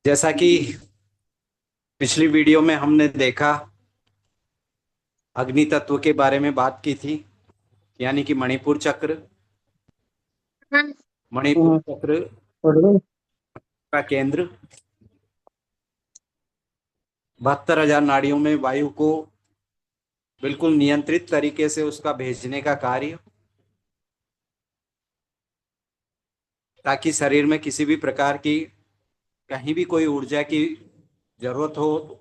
जैसा कि पिछली वीडियो में हमने देखा, अग्नि तत्व के बारे में बात की थी, यानी कि मणिपुर चक्र। हाँ। मणिपुर चक्र का केंद्र 72,000 नाड़ियों में वायु को बिल्कुल नियंत्रित तरीके से उसका भेजने का कार्य, ताकि शरीर में किसी भी प्रकार की कहीं भी कोई ऊर्जा की जरूरत हो,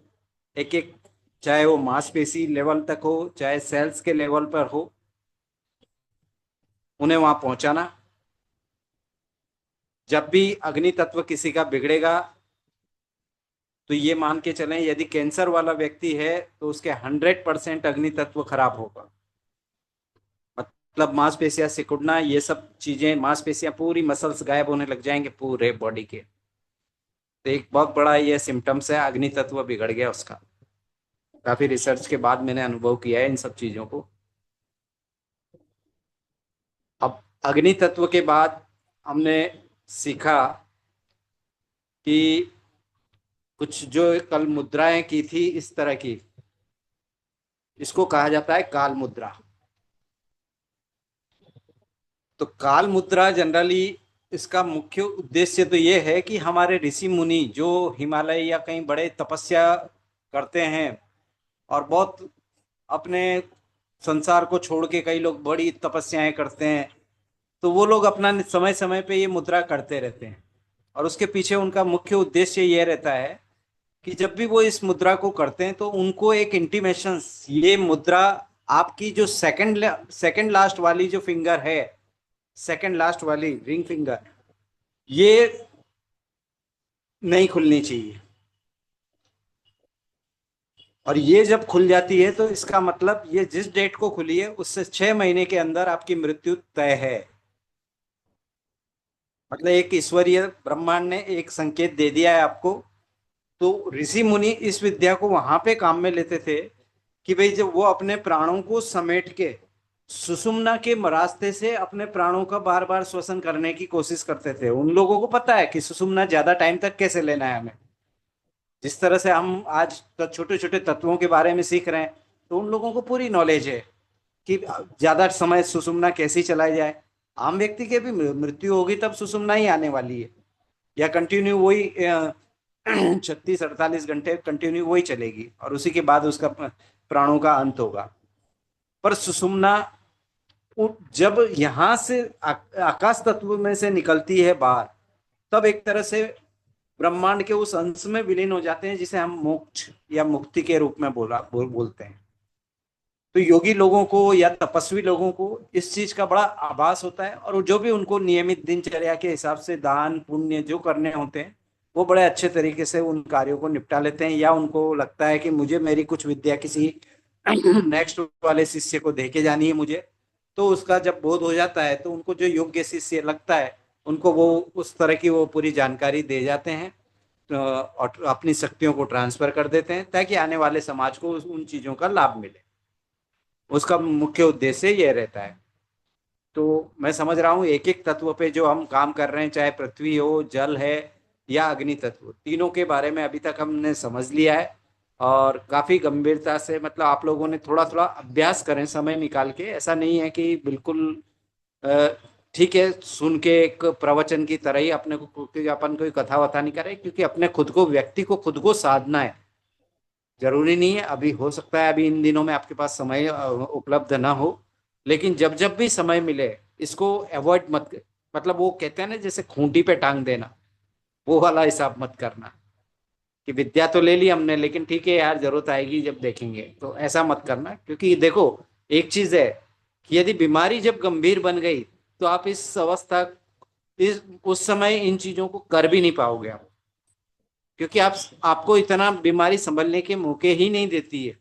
एक एक, चाहे वो मांसपेशी लेवल तक हो चाहे सेल्स के लेवल पर हो, उन्हें वहां पहुंचाना। जब भी अग्नि तत्व किसी का बिगड़ेगा तो ये मान के चलें, यदि कैंसर वाला व्यक्ति है तो उसके 100% अग्नि तत्व खराब होगा। मतलब मांसपेशियां सिकुड़ना, ये सब चीजें, मांसपेशियां पूरी, मसल्स गायब होने लग जाएंगे पूरे बॉडी के। तो एक बहुत बड़ा ये सिम्टम्स है, अग्नि तत्व बिगड़ गया उसका। काफी रिसर्च के बाद मैंने अनुभव किया है इन सब चीजों को। अब अग्नि तत्व के बाद हमने सीखा कि कुछ जो कल मुद्राएं की थी इस तरह की, इसको कहा जाता है काल मुद्रा। तो काल मुद्रा जनरली, इसका मुख्य उद्देश्य तो ये है कि हमारे ऋषि मुनि जो हिमालय या कहीं बड़े तपस्या करते हैं, और बहुत अपने संसार को छोड़ के कई लोग बड़ी तपस्याएं करते हैं, तो वो लोग अपना समय समय पे ये मुद्रा करते रहते हैं। और उसके पीछे उनका मुख्य उद्देश्य ये रहता है कि जब भी वो इस मुद्रा को करते हैं तो उनको एक इंटीमेशन, ये मुद्रा आपकी जो सेकंड लास्ट वाली जो फिंगर है, सेकंड लास्ट वाली रिंग फिंगर, ये नहीं खुलनी चाहिए। और ये जब खुल जाती है तो इसका मतलब ये जिस डेट को खुली है उससे 6 महीने के अंदर आपकी मृत्यु तय है। मतलब एक ईश्वरीय ब्रह्मांड ने एक संकेत दे दिया है आपको। तो ऋषि मुनि इस विद्या को वहां पे काम में लेते थे कि भाई जब वो अपने प्राणों को समेट के सुषुम्ना के रास्ते से अपने प्राणों का बार बार श्वसन करने की कोशिश करते थे। उन लोगों को पता है कि सुषुम्ना ज्यादा टाइम तक कैसे लेना है हमें। जिस तरह से हम आज छोटे छोटे तत्वों के बारे में सीख रहे हैं, तो उन लोगों को पूरी नॉलेज है कि ज्यादा समय सुषुम्ना कैसी चलाई जाए। आम व्यक्ति के भी मृत्यु होगी तब सुषुम्ना ही आने वाली है, या कंटिन्यू वही 36-48 घंटे कंटिन्यू वही चलेगी, और उसी के बाद उसका प्राणों का अंत होगा। पर सुषुम्ना जब यहां से आकाश तत्व में से निकलती है बाहर, तब एक तरह से ब्रह्मांड के उस अंश में विलीन हो जाते हैं जिसे हम मोक्ष या मुक्ति के रूप में बोलते हैं। तो योगी लोगों को या तपस्वी लोगों को इस चीज का बड़ा आभास होता है, और जो भी उनको नियमित दिनचर्या के हिसाब से दान पुण्य जो करने होते हैं, वो बड़े अच्छे तरीके से उन कार्यों को निपटा लेते हैं। या उनको लगता है कि मुझे मेरी कुछ विद्या किसी नेक्स्ट वाले शिष्य को दे के जानी है मुझे, तो उसका जब बोध हो जाता है तो उनको जो योग्य शिष्य लगता है, उनको वो उस तरह की वो पूरी जानकारी दे जाते हैं, और अपनी शक्तियों को ट्रांसफर कर देते हैं ताकि आने वाले समाज को उन चीजों का लाभ मिले। उसका मुख्य उद्देश्य ये रहता है। तो मैं समझ रहा हूँ एक एक तत्व पे जो हम काम कर रहे हैं, चाहे पृथ्वी हो, जल है, या अग्नि तत्व, तीनों के बारे में अभी तक हमने समझ लिया है। और काफी गंभीरता से, मतलब आप लोगों ने थोड़ा थोड़ा अभ्यास करें समय निकाल के। ऐसा नहीं है कि बिल्कुल अ, ठीक है सुन के एक प्रवचन की तरह ही अपने को, क्योंकि अपन कोई कथा वथा नहीं करे, क्योंकि अपने खुद को, व्यक्ति को खुद को साधना है। जरूरी नहीं है अभी, हो सकता है अभी इन दिनों में आपके पास समय उपलब्ध ना हो, लेकिन जब जब भी समय मिले इसको अवॉइड मत मतलब वो कहते हैं ना, जैसे खूंटी पे टांग देना, वो वाला हिसाब मत करना कि विद्या तो ले ली हमने लेकिन ठीक है यार, जरूरत आएगी जब देखेंगे, तो ऐसा मत करना। क्योंकि देखो, एक चीज है कि यदि बीमारी जब गंभीर बन गई तो आप इस अवस्था, इस उस समय इन चीजों को कर भी नहीं पाओगे आप। क्योंकि आपको इतना बीमारी संभलने के मौके ही नहीं देती है,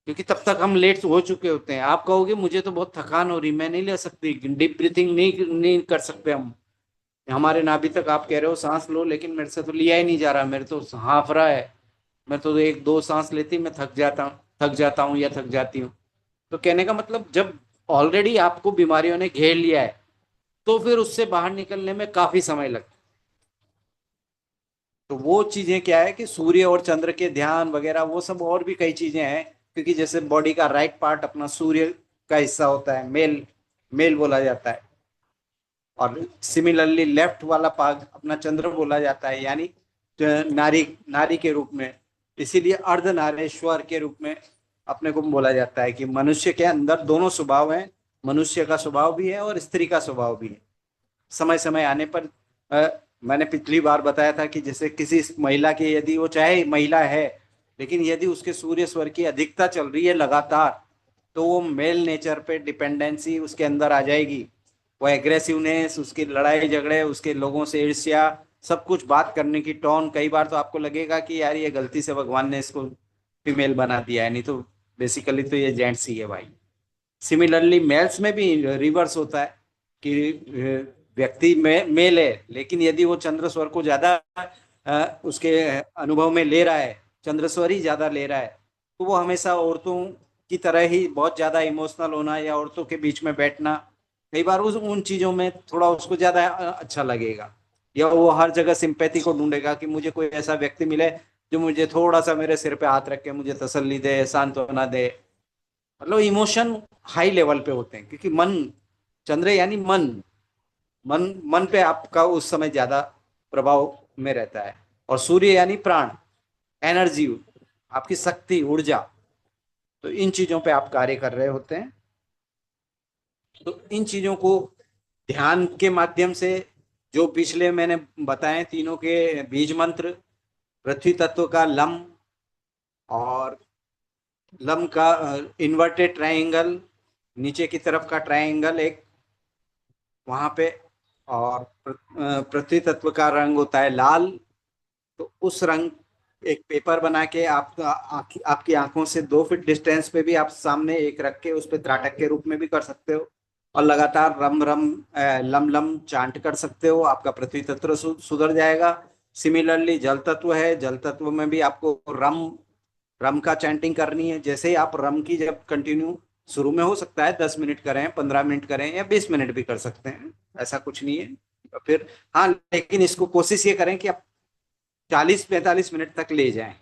क्योंकि तब तक हम लेट हो चुके होते हैं। आप कहोगे मुझे तो बहुत थकान हो रही, मैं नहीं ले सकती, डीप ब्रीथिंग नहीं कर सकते हम। हमारे नाभि तक आप कह रहे हो सांस लो, लेकिन मेरे से तो लिया ही नहीं जा रहा, मेरे तो हाफ रहा है। मैं तो एक दो सांस लेती मैं थक जाता हूँ या थक जाती हूँ। तो कहने का मतलब, जब ऑलरेडी आपको बीमारियों ने घेर लिया है तो फिर उससे बाहर निकलने में काफी समय लगता है। तो वो चीजें क्या है कि सूर्य और चंद्र के ध्यान वगैरह वो सब और भी कई चीजें हैं, क्योंकि जैसे बॉडी का राइट पार्ट अपना सूर्य का हिस्सा होता है, मेल मेल बोला जाता है, और सिमिलरली लेफ्ट वाला पार्ट अपना चंद्र बोला जाता है, यानी नारी नारी के रूप में। इसीलिए अर्धनारेश्वर के रूप में अपने को बोला जाता है कि मनुष्य के अंदर दोनों स्वभाव हैं, मनुष्य का स्वभाव भी है और स्त्री का स्वभाव भी है। समय समय आने पर मैंने पिछली बार बताया था कि जैसे किसी महिला की, यदि वो चाहे महिला है लेकिन यदि उसके सूर्य स्वर की अधिकता चल रही है लगातार, तो वो मेल नेचर पे डिपेंडेंसी उसके अंदर आ जाएगी। वो एग्रेसिवनेस, उसकी लड़ाई झगड़े, उसके लोगों से ईर्ष्या, सब कुछ, बात करने की टोन, कई बार तो आपको लगेगा कि यार ये गलती से भगवान ने इसको फीमेल बना दिया है, नहीं तो बेसिकली तो ये जेंट्स ही है भाई। सिमिलरली मेल्स में भी रिवर्स होता है कि व्यक्ति में मेल है, लेकिन यदि वो चंद्र स्वर को ज्यादा उसके अनुभव में ले रहा है, चंद्र स्वर ही ज्यादा ले रहा है, तो वो हमेशा औरतों की तरह ही बहुत ज्यादा इमोशनल होना या औरतों के बीच में बैठना, कई बार उस उन चीजों में थोड़ा उसको ज्यादा अच्छा लगेगा, या वो हर जगह सिंपैथी को ढूंढेगा कि मुझे कोई ऐसा व्यक्ति मिले जो मुझे थोड़ा सा मेरे सिर पे हाथ रख के मुझे तसल्ली दे, सांत्वना दे। मतलब इमोशन हाई लेवल पे होते हैं, क्योंकि मन, चंद्र यानी मन, मन मन पे आपका उस समय ज्यादा प्रभाव में रहता है। और सूर्य यानी प्राण, एनर्जी, आपकी शक्ति, ऊर्जा। तो इन चीजों पे आप कार्य कर रहे होते हैं। तो इन चीजों को ध्यान के माध्यम से, जो पिछले मैंने बताए तीनों के बीज मंत्र, पृथ्वी तत्व का लम, और लम का इन्वर्टेड ट्रायंगल, नीचे की तरफ का ट्रायंगल एक वहां पे, और पृथ्वी तत्व का रंग होता है लाल। तो उस रंग, एक पेपर बना के आप आपकी आंखों से 2 फीट डिस्टेंस पे भी आप सामने एक रख के उस पे त्राटक के रूप में भी कर सकते हो, और लगातार रम रम लम लम चांट कर सकते हो, आपका पृथ्वी तत्व सुधर जाएगा। सिमिलरली जल तत्व है, जल तत्व में भी आपको रम रम का चैंटिंग करनी है। जैसे ही आप रम की जब कंटिन्यू, शुरू में हो सकता है 10 मिनट करें, 15 मिनट करें, या 20 मिनट भी कर सकते हैं, ऐसा कुछ नहीं है। और फिर हाँ, लेकिन इसको कोशिश ये करें कि आप 40-45 मिनट तक ले जाएं।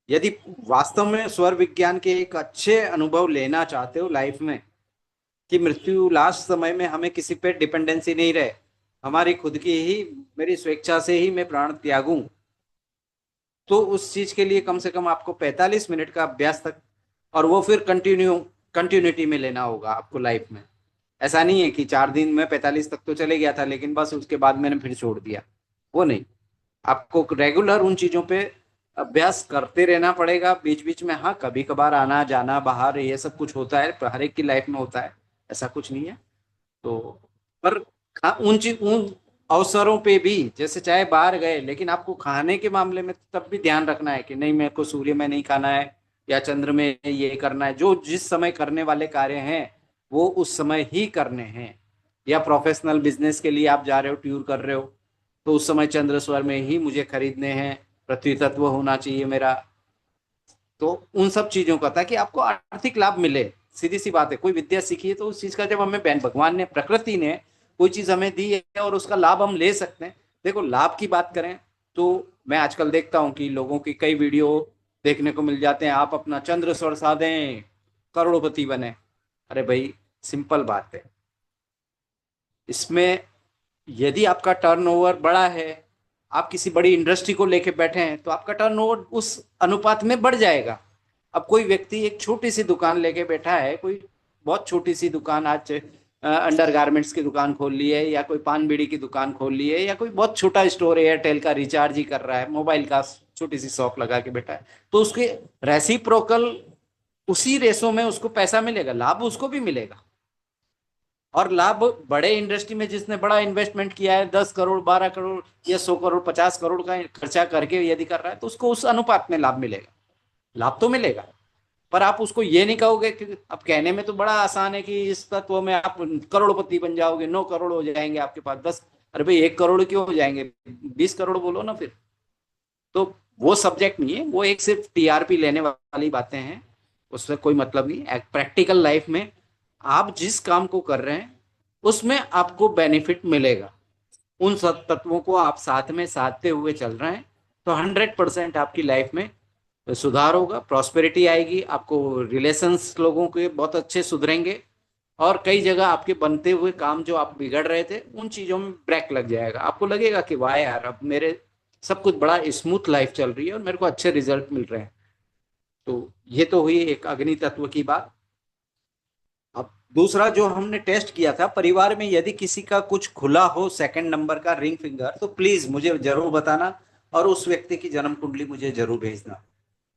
यदि वास्तव में स्वर विज्ञान के एक अच्छे अनुभव लेना चाहते हो लाइफ में, कि मृत्यु लास्ट समय में हमें किसी पे डिपेंडेंसी नहीं रहे, हमारी खुद की ही, मेरी स्वेच्छा से ही मैं प्राण त्यागूं, तो उस चीज के लिए कम से कम आपको 45 मिनट का अभ्यास तक, और वो फिर कंटिन्यूटी में लेना होगा आपको लाइफ में। ऐसा नहीं है कि 4 दिन में 45 तक तो चले गया था लेकिन बस उसके बाद मैंने फिर छोड़ दिया, वो नहीं। आपको रेगुलर उन चीजों पे अभ्यास करते रहना पड़ेगा। बीच बीच में हाँ, कभी कभार आना जाना बाहर, ये सब कुछ होता है, हर एक की लाइफ में होता है, ऐसा कुछ नहीं है। तो पर उन अवसरों पे भी, जैसे चाहे बाहर गए, लेकिन आपको खाने के मामले में तब भी ध्यान रखना है कि नहीं, मेरे को सूर्य में नहीं खाना है, या चंद्र में ये करना है। जो जिस समय करने वाले कार्य हैं वो उस समय ही करने हैं। या प्रोफेशनल बिजनेस के लिए आप जा रहे हो, टूर कर रहे हो, तो उस समय चंद्र स्वर में ही मुझे खरीदने हैं, पृथ्वी तत्व होना चाहिए मेरा। तो उन सब चीजों का, ताकि आपको आर्थिक लाभ मिले। सीधी सी बात है, कोई विद्या सीखी है तो उस चीज का, जब हमें भगवान ने, प्रकृति ने कोई चीज हमें दी है और उसका लाभ हम ले सकते हैं। देखो, लाभ की बात करें तो मैं आजकल देखता हूँ कि लोगों की कई वीडियो देखने को मिल जाते हैं, आप अपना चंद्र स्वर साधें, करोड़पति बने। अरे भाई, सिंपल बात है। इसमें यदि आपका टर्नओवर बड़ा है, आप किसी बड़ी इंडस्ट्री को लेके बैठे हैं, तो आपका टर्नओवर उस अनुपात में बढ़ जाएगा। अब कोई व्यक्ति एक छोटी सी दुकान लेके बैठा है, कोई बहुत छोटी सी दुकान, आज अंडर गारमेंट्स की दुकान खोल ली है, या कोई पान बीड़ी की दुकान खोल ली है, या कोई बहुत छोटा स्टोर एयरटेल का रिचार्ज ही कर रहा है, मोबाइल का छोटी सी शॉप लगा के बैठा है, तो उसके रेसिप्रोकल उसी रेसों में उसको पैसा मिलेगा, लाभ उसको भी मिलेगा। और लाभ बड़े इंडस्ट्री में जिसने बड़ा इन्वेस्टमेंट किया है, 10 करोड़, 12 करोड़, या 100 करोड़, 50 करोड़ का खर्चा करके यदि कर रहा है, तो उसको उस अनुपात में लाभ मिलेगा। लाभ तो मिलेगा, पर आप उसको ये नहीं कहोगे कि, अब कहने में तो बड़ा आसान है कि इस तत्व में आप करोड़पति बन जाओगे, 9 करोड़ हो जाएंगे आपके पास, 10। अरे भाई, 1 करोड़ क्यों हो जाएंगे, 20 करोड़ बोलो ना फिर। तो वो सब्जेक्ट नहीं है, वो एक सिर्फ टीआरपी लेने वाली बातें हैं, उससे कोई मतलब नहीं। प्रैक्टिकल लाइफ में आप जिस काम को कर रहे हैं उसमें आपको बेनिफिट मिलेगा, उन सब तत्वों को आप साथ में साधते हुए चल रहे हैं, तो 100% आपकी लाइफ में सुधार होगा, प्रॉस्पेरिटी आएगी, आपको रिलेशंस लोगों के बहुत अच्छे सुधरेंगे, और कई जगह आपके बनते हुए काम जो आप बिगड़ रहे थे उन चीजों में ब्रेक लग जाएगा। आपको लगेगा कि वाह यार, अब मेरे सब कुछ बड़ा स्मूथ लाइफ चल रही है और मेरे को अच्छे रिजल्ट मिल रहे हैं। तो ये तो हुई एक अग्नि तत्व की बात। अब दूसरा जो हमने टेस्ट किया था, परिवार में यदि किसी का कुछ खुला हो सेकंड नंबर का रिंग फिंगर, तो प्लीज मुझे जरूर बताना, और उस व्यक्ति की जन्म कुंडली मुझे जरूर भेजना।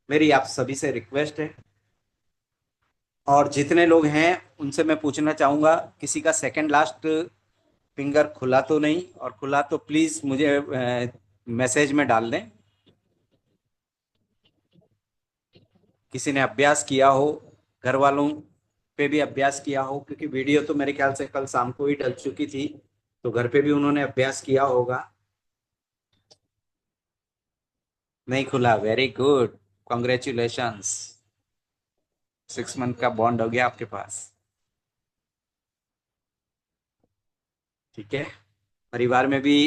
मेरी आप सभी से रिक्वेस्ट है। और जितने लोग हैं उनसे मैं पूछना चाहूंगा, किसी का सेकंड लास्ट फिंगर खुला तो नहीं, और खुला तो प्लीज मुझे मैसेज में डाल दें। किसी ने अभ्यास किया हो, घर वालों पे भी अभ्यास किया हो, क्योंकि वीडियो तो मेरे ख्याल से कल शाम को ही डल चुकी थी, तो घर पे भी उन्होंने अभ्यास किया होगा। नहीं खुला, वेरी गुड, कॉन्ग्रेचुलेशंस, 6 मंथ का बॉन्ड हो गया आपके पास। ठीक है, परिवार में भी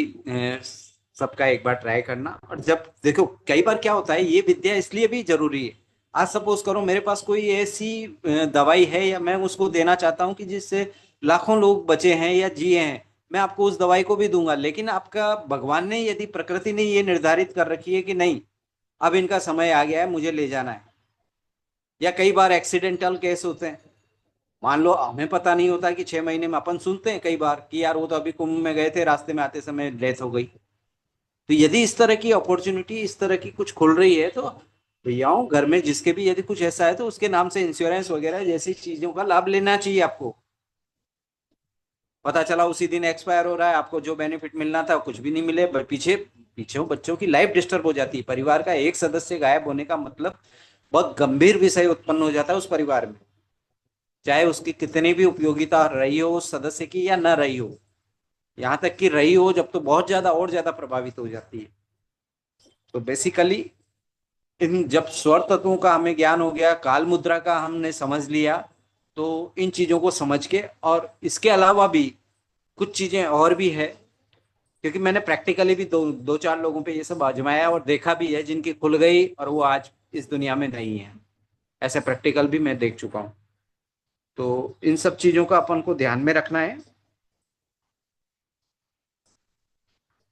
सबका एक बार ट्राई करना। और जब देखो, कई बार क्या होता है, ये विद्या इसलिए भी जरूरी है। आज सपोज करो मेरे पास कोई ऐसी दवाई है, या मैं उसको देना चाहता हूँ कि जिससे लाखों लोग बचे हैं या जिए हैं, मैं आपको उस दवाई को भी दूंगा, लेकिन आपका भगवान ने, यदि प्रकृति ने ये निर्धारित कर रखी है कि नहीं, अब इनका समय आ गया है, मुझे ले जाना है। या कई बार एक्सीडेंटल केस होते हैं, मान लो हमें पता नहीं होता कि 6 महीने में, अपन सुनते हैं कई बार कि यार वो तो अभी कुंभ में गए थे, रास्ते में आते समय डेथ हो गई। तो यदि इस तरह की अपॉर्चुनिटी, इस तरह की कुछ खुल रही है, तो भैयाओं घर में जिसके भी यदि कुछ ऐसा है, तो उसके नाम से इंश्योरेंस वगैरह जैसी चीजों का लाभ लेना चाहिए आपको। पता चला उसी दिन एक्सपायर हो रहा है, आपको जो बेनिफिट मिलना था कुछ भी नहीं मिले, पीछे पीछे वो बच्चों की लाइफ डिस्टर्ब हो जाती है। परिवार का एक सदस्य गायब होने का मतलब बहुत गंभीर विषय उत्पन्न हो जाता है उस परिवार में, चाहे उसकी कितनी भी उपयोगिता रही हो उस सदस्य की या न रही हो। यहाँ तक कि रही हो जब, तो बहुत ज्यादा और ज्यादा प्रभावित हो जाती है। तो बेसिकली इन जब स्वर तत्वों का हमें ज्ञान हो गया, काल मुद्रा का हमने समझ लिया, तो इन चीजों को समझ के, और इसके अलावा भी कुछ चीजें और भी है, क्योंकि मैंने प्रैक्टिकली भी दो दो चार लोगों पे ये सब आजमाया और देखा भी है, जिनकी खुल गई और वो आज इस दुनिया में नहीं है। ऐसे प्रैक्टिकल भी मैं देख चुका हूँ। तो इन सब चीजों का अपन को ध्यान में रखना है।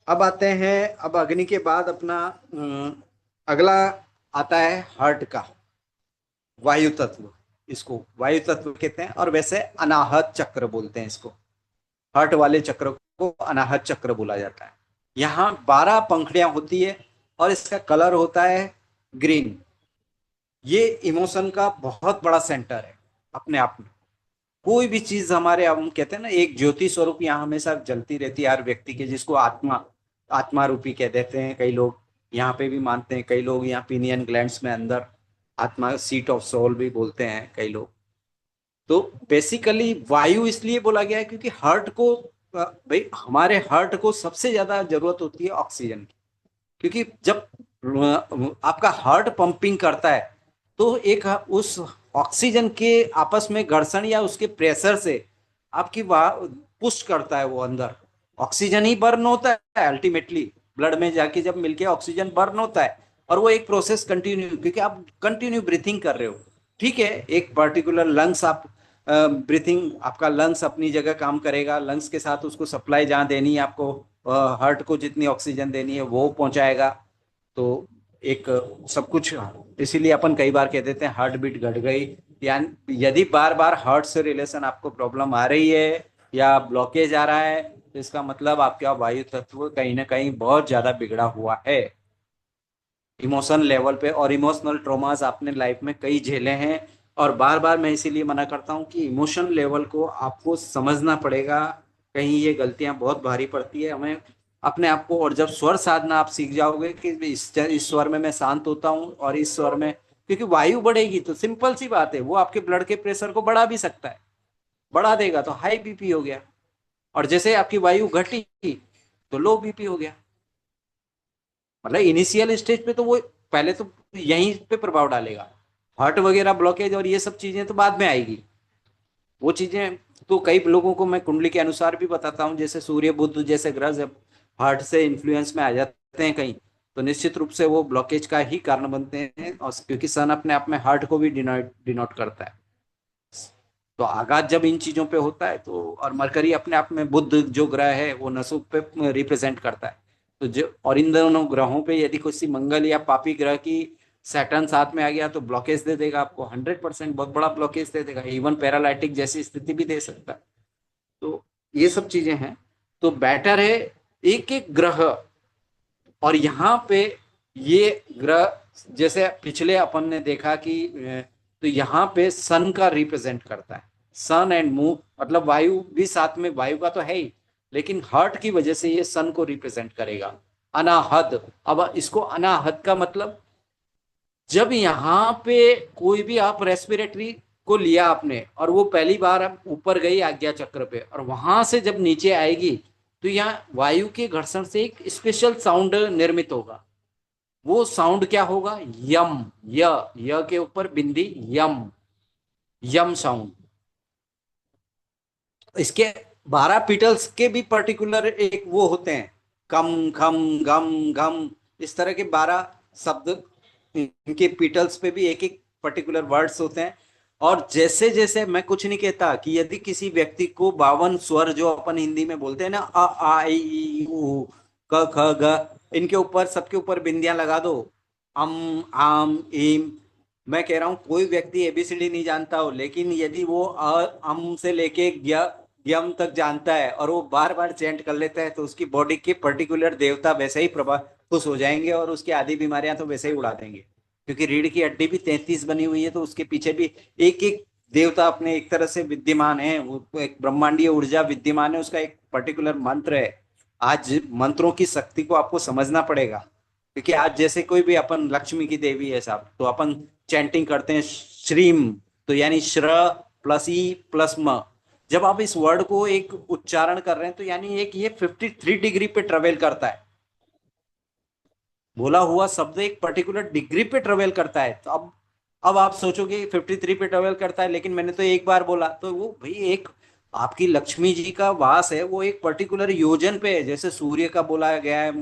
अब आते हैं, अब अग्नि के बाद अपना अगला आता है हार्ट का, वायु तत्व। इसको वायु तत्व कहते हैं, और वैसे अनाहत चक्र बोलते हैं इसको। हार्ट वाले चक्र को अनाहत चक्र बोला जाता है। यहाँ 12 पंखुड़ियां होती है, और इसका कलर होता है ग्रीन। ये इमोशन का बहुत बड़ा सेंटर है अपने आप में। कोई भी चीज हमारे, हम कहते हैं ना, एक ज्योति स्वरूप यहाँ हमेशा जलती रहती है हर व्यक्ति के, जिसको आत्मा, आत्मा रूपी कह देते हैं कई लोग, यहाँ पे भी मानते हैं कई लोग, यहाँ पीनियन ग्लैंड्स में अंदर आत्मा, सीट ऑफ सोल भी बोलते हैं कई लोग। तो बेसिकली वायु इसलिए बोला गया है क्योंकि हार्ट को, भाई हमारे हार्ट को सबसे ज्यादा जरूरत होती है ऑक्सीजन की। क्योंकि जब आपका हार्ट पंपिंग करता है, तो एक उस ऑक्सीजन के आपस में घर्षण या उसके प्रेशर से आपकी पुश करता है वो अंदर, ऑक्सीजन ही बर्न होता है अल्टीमेटली, ब्लड में जाके जब मिलके ऑक्सीजन बर्न होता है, और वो एक प्रोसेस कंटिन्यू, क्योंकि आप कंटिन्यू ब्रीथिंग कर रहे हो। ठीक है, एक पर्टिकुलर लंग्स आप ब्रीथिंग, आपका लंग्स अपनी जगह काम करेगा, लंग्स के साथ उसको सप्लाई जहाँ देनी है आपको, हार्ट को जितनी ऑक्सीजन देनी है वो पहुंचाएगा। तो एक सब कुछ, इसीलिए अपन कई बार कह देते हैं हार्ट बीट घट गई। यानी यदि बार बार हार्ट से रिलेशन आपको प्रॉब्लम आ रही है या ब्लॉकेज आ रहा है, तो इसका मतलब आपका वायु तत्व कहीं ना कहीं बहुत ज्यादा बिगड़ा हुआ है इमोशन लेवल पे। और इमोशनल ट्रॉमास आपने लाइफ में कई झेले हैं, और बार बार मैं इसीलिए मना करता हूँ कि इमोशन लेवल को आपको समझना पड़ेगा। कहीं ये गलतियां बहुत भारी पड़ती है हमें अपने आप को। और जब स्वर साधना आप सीख जाओगे कि इस स्वर में मैं शांत होता हूँ, और इस स्वर में, क्योंकि वायु बढ़ेगी तो सिंपल सी बात है, वो आपके ब्लड के प्रेशर को बढ़ा भी सकता है, बढ़ा देगा तो हाई बीपी हो गया, और जैसे आपकी वायु घटी तो लो बीपी हो गया। मतलब इनिशियल स्टेज पे तो वो पहले तो यहीं पे प्रभाव डालेगा, हार्ट वगैरह ब्लॉकेज और ये सब चीजें तो बाद में आएगी। वो चीजें तो कई लोगों को मैं कुंडली के अनुसार भी बताता हूँ, जैसे सूर्य बुध जैसे ग्रह जब हार्ट से इन्फ्लुएंस में आ जाते हैं कहीं, तो निश्चित रूप से वो ब्लॉकेज का ही कारण बनते हैं। और क्योंकि सन अपने आप में हार्ट को भी डिनोट डिनोट करता है, तो आघात जब इन चीजों पे होता है तो, और मरकरी अपने आप में, बुध जो ग्रह है वो नसों पे रिप्रेजेंट करता है। तो जो, और इन दोनों ग्रहों पे यदि किसी मंगल या पापी ग्रह की सैटर्न साथ में आ गया तो ब्लॉकेज दे देगा आपको, 100% बहुत बड़ा ब्लॉकेज दे देगा, इवन पैरालाइटिक जैसी स्थिति भी दे सकता है। तो ये सब चीजें हैं। तो बेटर है एक एक ग्रह, और यहाँ पे ये ग्रह, जैसे पिछले अपन ने देखा कि तो यहाँ पे सन का रिप्रेजेंट करता है। सन एंड मून मतलब वायु भी साथ में, वायु का तो है ही, लेकिन हर्ट की वजह से ये सन को रिप्रेजेंट करेगा। अनाहद, अब इसको अनाहत का मतलब, जब यहाँ पे कोई भी आप रेस्पिरेटरी को लिया आपने और वो पहली बार आप ऊपर गई आज्ञा चक्र पे, और वहां से जब नीचे आएगी तो यहाँ वायु के घर्षण से एक स्पेशल साउंड निर्मित होगा। वो साउंड क्या होगा? यम। य के ऊपर बिंदी, यम, यम साउंड। इसके 12 पिटल्स के भी पर्टिकुलर एक वो होते हैं, कम खम गम घम, इस तरह के 12 शब्द, इनके पिटल्स पे भी एक एक पर्टिकुलर वर्ड्स होते हैं। और जैसे जैसे, मैं कुछ नहीं कहता कि यदि किसी व्यक्ति को 52 स्वर जो अपन हिंदी में बोलते हैं ना, अ आ ई ई उ क ख ग, इनके ऊपर सबके ऊपर बिंदियां लगा दो, अम आम इम, मैं कह रहा हूं कोई व्यक्ति एबीसीडी नहीं जानता हो, लेकिन यदि वो अम से लेके यम तक जानता है और वो बार बार चेंट कर लेता है, तो उसकी बॉडी के पर्टिकुलर देवता वैसे ही प्रभा खुश हो जाएंगे और उसकी आधी बीमारियां तो वैसे ही उड़ा देंगे। क्योंकि रीढ़ की हड्डी भी 33 बनी हुई है, तो उसके पीछे भी एक एक देवता अपने एक तरह से विद्यमान है, वो एक ब्रह्मांडीय ऊर्जा विद्यमान है, उसका एक पर्टिकुलर मंत्र है। आज मंत्रों की शक्ति को आपको समझना पड़ेगा। क्योंकि आज जैसे कोई भी अपन, लक्ष्मी की देवी है साहब, तो अपन चैंटिंग करते हैं श्रीम, तो यानी श्र प्लस ई प्लस म। जब आप इस वर्ड को एक उच्चारण कर रहे हैं तो यानी एक ये 53 डिग्री पे ट्रेवल करता है। बोला हुआ शब्द एक पर्टिकुलर डिग्री पे ट्रेवल करता है। तो अब आप सोचोगे 53 पे ट्रेवल करता है, लेकिन मैंने तो एक बार बोला, तो वो भाई एक आपकी लक्ष्मी जी का वास है, वो एक पर्टिकुलर योजन पे है। जैसे सूर्य का बोला गया है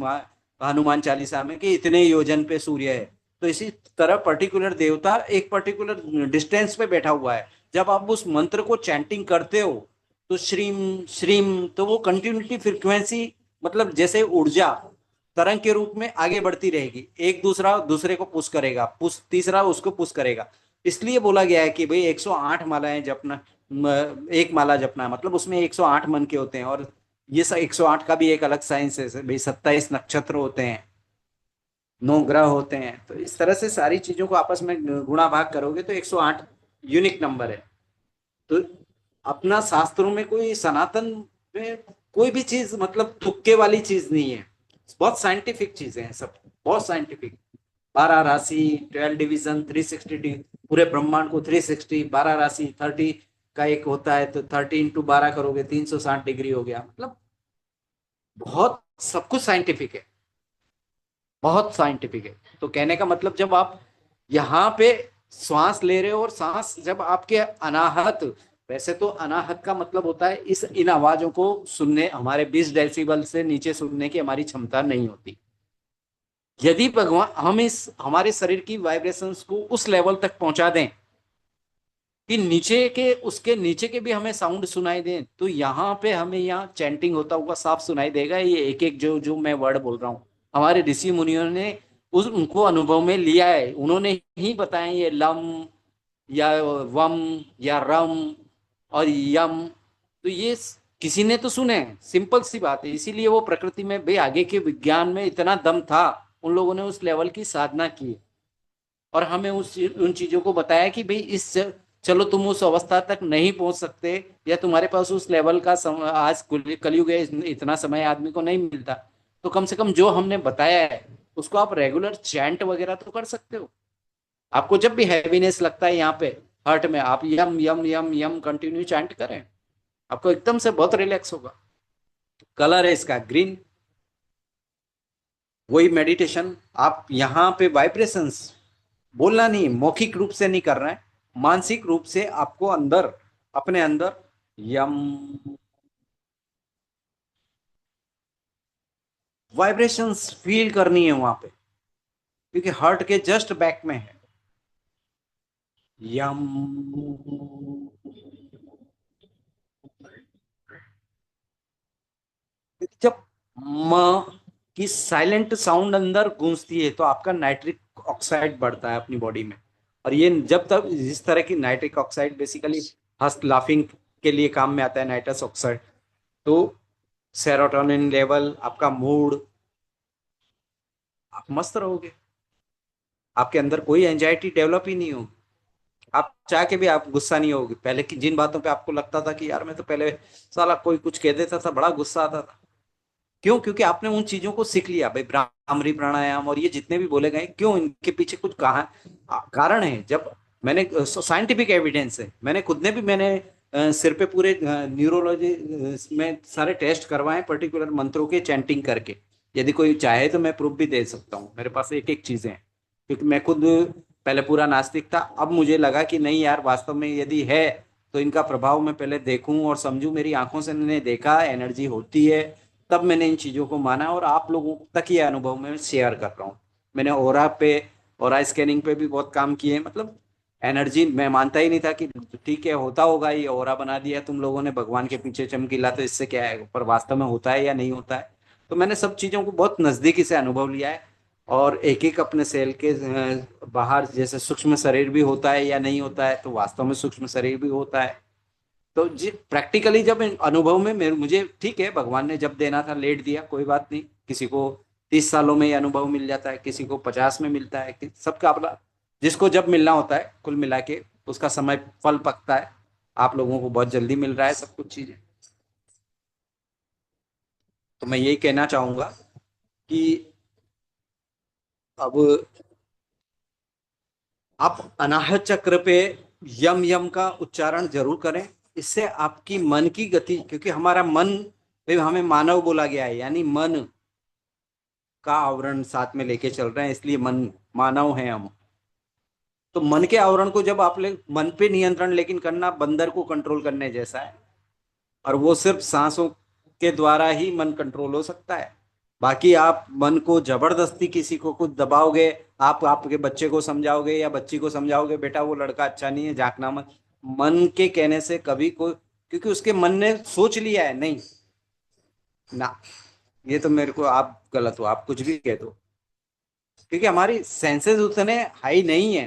हनुमान चालीसा में कि इतने योजन पे सूर्य है, तो इसी तरह पर्टिकुलर देवता एक पर्टिकुलर डिस्टेंस पे बैठा हुआ है। जब आप उस मंत्र को चैंटिंग करते हो तो श्रीम श्रीम, तो वो कंटिन्यूटी फ्रीक्वेंसी, मतलब जैसे ऊर्जा तरंग के रूप में आगे बढ़ती रहेगी, एक दूसरा दूसरे को पुश करेगा, पुश तीसरा उसको पुश करेगा। इसलिए बोला गया है कि भाई 108 मालाएं जपना, एक माला जपना मतलब उसमें 108 मन के होते हैं। और ये 108 का भी एक अलग साइंस है भाई, 27 नक्षत्र होते हैं, 9 ग्रह होते हैं, तो इस तरह से सारी चीजों को आपस में गुणा भाग करोगे तो 108 यूनिक नंबर है। तो अपना शास्त्रों में कोई सनातन में कोई भी चीज मतलब तुक्के वाली चीज नहीं है, बहुत साइंटिफिक चीजें हैं सब, बहुत साइंटिफिक। 12 राशि, 12 डिवीजन, 360 पूरे ब्रह्मांड को 360, 12 राशि 30 का एक होता है, तो 30 × 12 करोगे 360 डिग्री हो गया, मतलब बहुत सब कुछ साइंटिफिक है, बहुत साइंटिफिक है। तो कहने का मतलब, जब आप यहाँ पे श्वास ले रहे हो और सांस जब आपके अनाहत, वैसे तो अनाहत का मतलब होता है इस इन आवाजों को सुनने, हमारे 20 डेसिबल से नीचे सुनने की हमारी क्षमता नहीं होती। यदि भगवान हम इस हमारे शरीर की वाइब्रेशंस को उस लेवल तक पहुंचा दें कि नीचे के, उसके नीचे के भी हमें साउंड सुनाई दें, तो यहाँ पे हमें यहाँ चैंटिंग होता हुआ साफ सुनाई देगा। ये एक एक जो जो मैं वर्ड बोल रहा हूँ, हमारे ऋषि मुनियों ने उस उनको अनुभव में लिया है, उन्होंने ही बताया ये लम या वम या रम और यम। तो ये किसी ने तो सुने, सिंपल सी बात है। इसीलिए वो प्रकृति में भाई, आगे के विज्ञान में इतना दम था, उन लोगों ने उस लेवल की साधना की और हमें उस उन चीजों को बताया कि भाई चलो तुम उस अवस्था तक नहीं पहुंच सकते, या तुम्हारे पास उस लेवल का आज कलयुग है, इतना समय आदमी को नहीं मिलता, तो कम से कम जो हमने बताया है उसको आप रेगुलर चैंट वगैरह तो कर सकते हो। आपको जब भी हैवीनेस लगता है यहाँ पे हार्ट में, आप यम यम यम यम कंटिन्यू चैंट करें, आपको एकदम से बहुत रिलैक्स होगा। कलर है इसका ग्रीन, वही मेडिटेशन। आप यहाँ पे वाइब्रेशंस, बोलना नहीं, मौखिक रूप से नहीं कर रहे हैं, मानसिक रूप से आपको अंदर, अपने अंदर यम वाइब्रेशंस फील करनी है वहां पे, क्योंकि हार्ट के जस्ट बैक में है। यम। जब म की साइलेंट साउंड अंदर गूंजती है तो आपका नाइट्रिक ऑक्साइड बढ़ता है अपनी बॉडी में। और ये जब तक इस तरह की नाइट्रिक ऑक्साइड बेसिकली हंस लाफिंग के लिए काम में आता है, नाइट्रस ऑक्साइड। तो सेरोटोनिन लेवल, आपका मूड, आप मस्त रहोगे। आपके अंदर कोई एंजाइटी डेवलप ही नहीं होगी। आप चाह के भी आप गुस्सा नहीं होगे। पहले की जिन बातों पे आपको लगता था कि यार मैं तो पहले साला कोई कुछ कह देता था बड़ा गुस्सा आता था, क्यों? क्योंकि आपने उन चीजों को सीख लिया भाई। भ्रामरी प्राणायाम और ये जितने भी बोले गए, क्यों? इनके पीछे कुछ कहा कारण है। जब मैंने साइंटिफिक एविडेंस है, मैंने खुद ने भी मैंने सिर पे पूरे न्यूरोलॉजी में सारे टेस्ट करवाए पर्टिकुलर मंत्रों के चैंटिंग करके। यदि कोई चाहे तो मैं प्रूफ भी दे सकता हूँ, मेरे पास एक एक चीजें हैं। क्योंकि मैं खुद पहले पूरा नास्तिक था, अब मुझे लगा कि नहीं यार, वास्तव में यदि है तो इनका प्रभाव मैं पहले देखूं और समझूं। मेरी आंखों से मैंने देखा एनर्जी होती है, तब मैंने इन चीजों को माना और आप लोगों तक ये अनुभव मैं शेयर कर रहा हूँ। मैंने ओरा पे, ओरा स्कैनिंग पे भी बहुत काम किए। मतलब एनर्जी मैं मानता ही नहीं था कि ठीक है होता होगा, ये ओरा बना दिया तुम लोगों ने भगवान के पीछे चमकीला तो इससे क्या है, पर वास्तव में होता है या नहीं होता है। तो मैंने सब चीजों को बहुत नजदीकी से अनुभव लिया है। और एक एक अपने सेल के बाहर जैसे सूक्ष्म शरीर भी होता है या नहीं होता है, तो वास्तव में सूक्ष्म शरीर भी होता है। तो जी प्रैक्टिकली जब अनुभव में मेरे मुझे ठीक है, भगवान ने जब देना था लेट दिया, कोई बात नहीं। किसी को 30 सालों में ये अनुभव मिल जाता है, किसी को 50 में मिलता है, सबका अपना, जिसको जब मिलना होता है कुल मिला के उसका समय फल पकता है। आप लोगों को बहुत जल्दी मिल रहा है सब कुछ चीजें। तो मैं यही कहना चाहूंगा कि अब आप अनाहत चक्र पे यम यम का उच्चारण जरूर करें। इससे आपकी मन की गति, क्योंकि हमारा मन, भाई हमें मानव बोला गया है, यानी मन का आवरण साथ में लेके चल रहे हैं, इसलिए मन, मानव हैं हम। तो मन के आवरण को जब आप ले, मन पे नियंत्रण लेकिन करना बंदर को कंट्रोल करने जैसा है। और वो सिर्फ सांसों के द्वारा ही मन कंट्रोल हो सकता है। बाकी आप मन को जबरदस्ती किसी को कुछ दबाओगे, आप आपके बच्चे को समझाओगे या बच्ची को समझाओगे बेटा वो लड़का अच्छा नहीं है, झांकना मत, मन के कहने से कभी कोई, क्योंकि उसके मन ने सोच लिया है नहीं ना, ये तो मेरे को आप गलत हो, आप कुछ भी कह दो। क्योंकि हमारी सेंसेस उतने हाई नहीं है,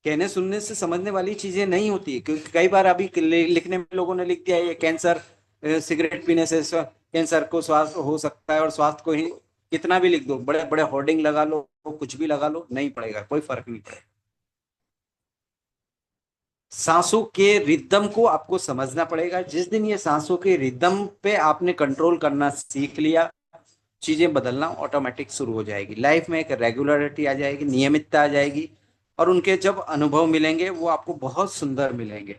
कहने सुनने से समझने वाली चीजें नहीं होती है। क्योंकि कई बार अभी लिखने में लोगों ने लिख दिया ये कैंसर, सिगरेट पीने से कैंसर को स्वास्थ्य हो सकता है, और स्वास्थ्य को ही कितना भी लिख दो, बड़े बड़े होर्डिंग लगा लो, कुछ भी लगा लो, नहीं पड़ेगा, कोई फर्क नहीं पड़ेगा। सांसों के रिदम को आपको समझना पड़ेगा। जिस दिन ये सांसों के रिदम पे आपने कंट्रोल करना सीख लिया, चीजें बदलना ऑटोमेटिक शुरू हो जाएगी। लाइफ में एक रेगुलरिटी आ जाएगी, नियमितता आ जाएगी। और उनके जब अनुभव मिलेंगे वो आपको बहुत सुंदर मिलेंगे।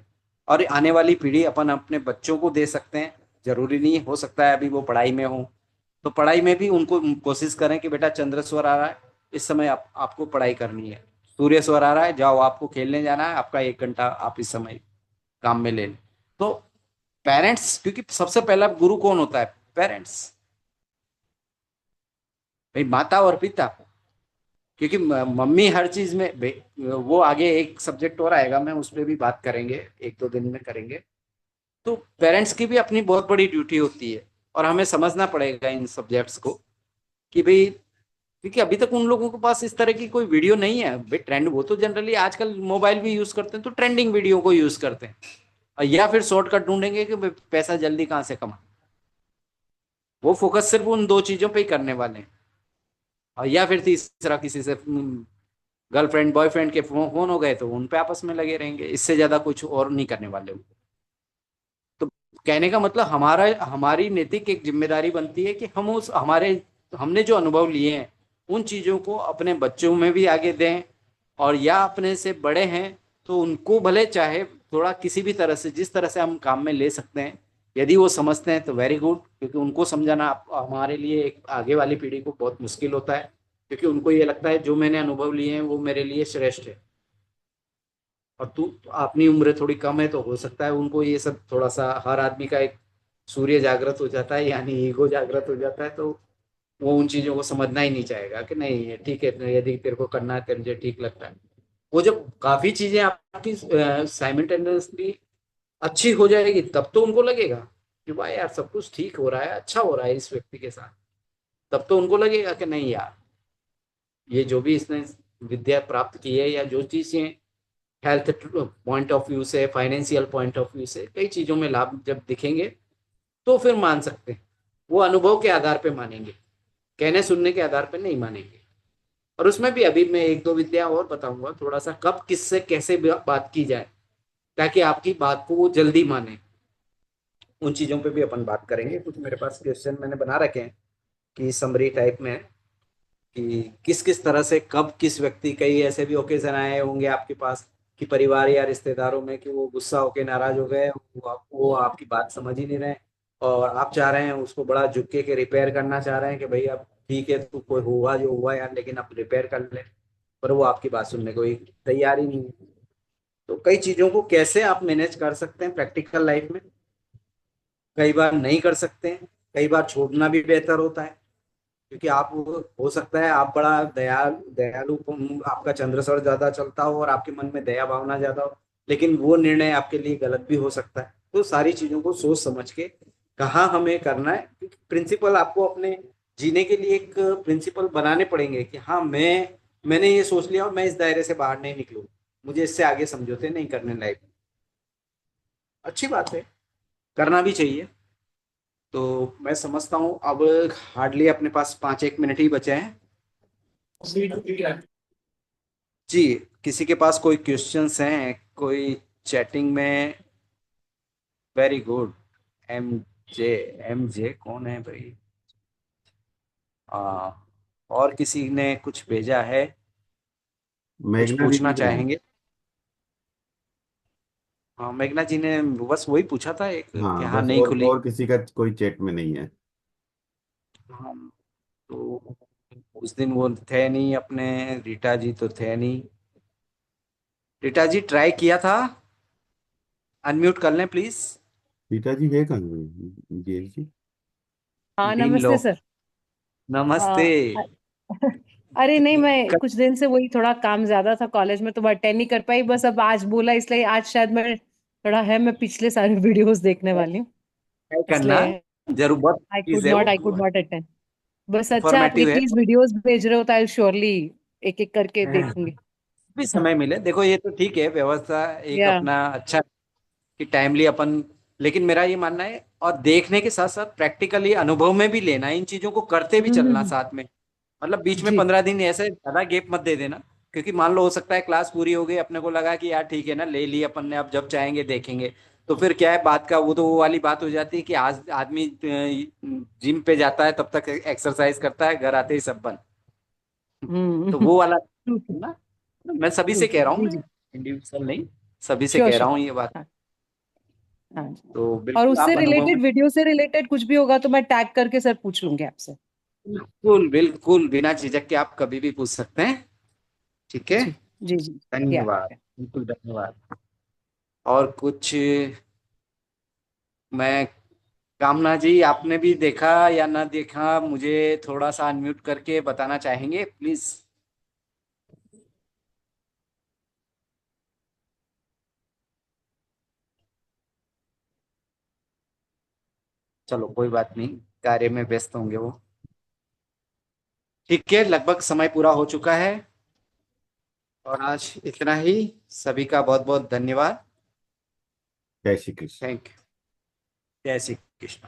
और आने वाली पीढ़ी अपन अपने बच्चों को दे सकते हैं। जरूरी नहीं, हो सकता है अभी वो पढ़ाई में हो, तो पढ़ाई में भी उनको कोशिश करें कि बेटा चंद्र स्वर आ रहा है, इस समय आपको पढ़ाई करनी है। सूर्य स्वर आ रहा है, जाओ आपको खेलने जाना है, आपका 1 घंटा आप इस समय काम में ले लें। तो पेरेंट्स, क्योंकि सबसे पहला गुरु कौन होता है? पेरेंट्स, भाई माता और पिता। क्योंकि मम्मी हर चीज में वो आगे एक सब्जेक्ट और आएगा, मैं उस पर भी बात करेंगे, 1-2 दिन में करेंगे। तो पेरेंट्स की भी अपनी बहुत बड़ी ड्यूटी होती है, और हमें समझना पड़ेगा इन सब्जेक्ट्स को कि भाई, क्योंकि अभी तक उन लोगों के पास इस तरह की कोई वीडियो नहीं है भाई। ट्रेंड, वो तो जनरली आजकल मोबाइल भी यूज करते हैं तो ट्रेंडिंग वीडियो को यूज करते हैं, और या फिर शॉर्टकट ढूंढेंगे कि भाई पैसा जल्दी कहाँ से कमा। वो फोकस सिर्फ उन दो चीजों पे ही करने वाले हैं। और या फिर तीसरा किसी से गर्लफ्रेंड बॉयफ्रेंड के फोन हो गए तो उन पे आपस में लगे रहेंगे, इससे ज्यादा कुछ और नहीं करने वाले वो। तो कहने का मतलब हमारा, हमारी नैतिक एक जिम्मेदारी बनती है कि हम उस हमारे, हमने जो अनुभव लिए हैं उन चीजों को अपने बच्चों में भी आगे दें। और या अपने से बड़े हैं तो उनको भले चाहे थोड़ा किसी भी तरह से, जिस तरह से हम काम में ले सकते हैं, यदि वो समझते हैं तो वेरी गुड। क्योंकि उनको समझाना हमारे लिए एक आगे वाली पीढ़ी को बहुत मुश्किल होता है, क्योंकि उनको ये लगता है जो मैंने अनुभव लिए हैं वो मेरे लिए श्रेष्ठ है। और तू, अपनी उम्र थोड़ी कम है तो हो सकता है उनको ये सब थोड़ा सा, हर आदमी का एक सूर्य जागृत हो जाता है, यानी ईगो जागृत हो जाता है। तो वो उन चीजों को समझना ही नहीं चाहेगा कि नहीं ये ठीक है, यदि तेरे को करना है, तेरे मुझे ठीक लगता है। वो जब काफी चीजें आपकी साइमल्टेनियसली अच्छी हो जाएगी, तब तो उनको लगेगा कि भाई यार सब कुछ ठीक हो रहा है, अच्छा हो रहा है इस व्यक्ति के साथ। तब तो उनको लगेगा कि नहीं यार, ये जो भी इसने विद्या प्राप्त की है, या जो चीजें हेल्थ पॉइंट ऑफ व्यू से, फाइनेंशियल पॉइंट ऑफ व्यू से, कई चीजों में लाभ जब दिखेंगे, तो फिर मान सकते हैं। वो अनुभव के आधार पे मानेंगे, कहने सुनने के आधार पे नहीं मानेंगे। और उसमें भी अभी मैं एक दो विद्या और बताऊंगा थोड़ा सा, कब किससे कैसे बात की जाए ताकि आपकी बात को वो जल्दी माने। उन चीजों पे भी अपन बात करेंगे। कुछ मेरे पास क्वेश्चन मैंने बना रखे हैं कि समरी टाइप में है, कि किस किस तरह से कब किस व्यक्ति, कई ऐसे भी ओकेजन आए होंगे आपके पास कि परिवार या रिश्तेदारों में, कि वो गुस्सा होके नाराज हो गए, वो आपकी बात समझ ही नहीं रहे, और आप चाह रहे हैं उसको बड़ा झुके के रिपेयर करना चाह रहे हैं कि भाई अब ठीक है, तू कोई हुआ जो हुआ यार, लेकिन अब रिपेयर कर ले। पर वो आपकी बात सुनने को ही तैयार ही नहीं है। तो कई चीजों को कैसे आप मैनेज कर सकते हैं प्रैक्टिकल लाइफ में, कई बार नहीं कर सकते हैं, कई बार छोड़ना भी बेहतर होता है। क्योंकि आप, हो सकता है आप बड़ा दयालु, आपका चंद्रस्वर ज्यादा चलता हो और आपके मन में दया भावना ज्यादा हो, लेकिन वो निर्णय आपके लिए गलत भी हो सकता है। तो सारी चीजों को सोच समझ के कहाँ हमें करना है, क्योंकि प्रिंसिपल आपको अपने जीने के लिए एक प्रिंसिपल बनाने पड़ेंगे कि हाँ, मैंने ये सोच लिया और मैं इस दायरे से बाहर नहीं निकलूँ, मुझे इससे आगे समझौते नहीं करने लायक। अच्छी बात है, करना भी चाहिए। तो मैं समझता हूँ अब हार्डली अपने पास 5 एक मिनट ही बचे हैं। जी, किसी के पास कोई क्वेश्चंस हैं, कोई चैटिंग में? Very good. M J, M J कौन है भाई? आ, और किसी ने कुछ भेजा है, कुछ मेघना पूछना दीदी का है। चाहेंगे? हाँ, मेघना जी ने बस वही पूछा था एक, कि हाँ हाँ बस, नहीं खुली। और किसी का कोई चैट में नहीं है। हाँ, तो उस दिन वो थे नहीं अपने, रीटा जी तो थे नहीं। रीटा जी ट्राई किया था, अनम्यूट कर लें प्लीज। पिताजी है कहाँ जेल जी? हाँ, लीन लो। नमस्ते सर। नमस्ते। हाँ। अरे नहीं, मैं कुछ दिन से वही थोड़ा काम ज्यादा था कॉलेज में, तो मैं अटेंड नहीं कर पाई। बस अब आज बोला, इसलिए आज शायद मैं थोड़ा है, मैं पिछले सारे वीडियोस देखने वाली हूँ, ट्राई करना, इसलिए जरूर, बहुत आई चीज कुड है वो, not I could not attend. बस अच्छा, आप इंफॉर्मेटिव है। प्लीज वीडियोस भेज रहे हो तो आई श्योरली एक एक करके देखूंगी। भी समय मिले, देखो ये तो ठीक है व्यवस्था, एक या अपना अच्छा कि टाइमली अपन, लेकिन मेरा ये मानना है, और देखने के साथ साथ प्रैक्टिकली अनुभव में भी लेना है, इन चीजों को करते भी चलना हम्म। साथ में। मतलब बीच में जी। 15 दिन ऐसे ज्यादा गैप मत दे देना, क्योंकि मान लो हो सकता है क्लास पूरी हो गई, अपने को लगा कि यार ठीक है ना, ले ली अपन ने, अब जब चाहेंगे देखेंगे। तो फिर क्या है, बात का वो तो वो वाली बात हो जाती है कि आज आदमी जिम पे जाता है, तब तक एक्सरसाइज करता है, घर आते ही सब बंद। तो हम्म। वो वाला ट्रू ना, मैं सभी ट्रू। से कह रहा हूँ, जी मैं जी। इंडिविजुअल नहीं, सभी से श्योर कह रहा श्योर। हूँ ये बात। हाँ हाँ जी। तो और बिल्कुल उससे आप अनुभव में, रिलेटेड, वीडियो से रिलेटेड कुछ भी होगा तो मैं टैग करके सर पूछ लूंगी आपसे। बिल्कुल बिल्कुल बिना झिझक के आप कभी भी पूछ सकते हैं। ठीक है। जी जी जी। या धन्यवाद, बिल्कुल धन्यवाद। और कुछ, मैं, कामना जी आपने भी देखा या ना देखा, मुझे थोड़ा सा अनम्यूट करके बताना चाहेंगे प्लीज? चलो कोई बात नहीं, कार्य में व्यस्त होंगे वो। ठीक है, लगभग समय पूरा हो चुका है, और आज इतना ही। सभी का बहुत बहुत धन्यवाद। जय श्री कृष्ण। Thank you. जय श्री कृष्ण।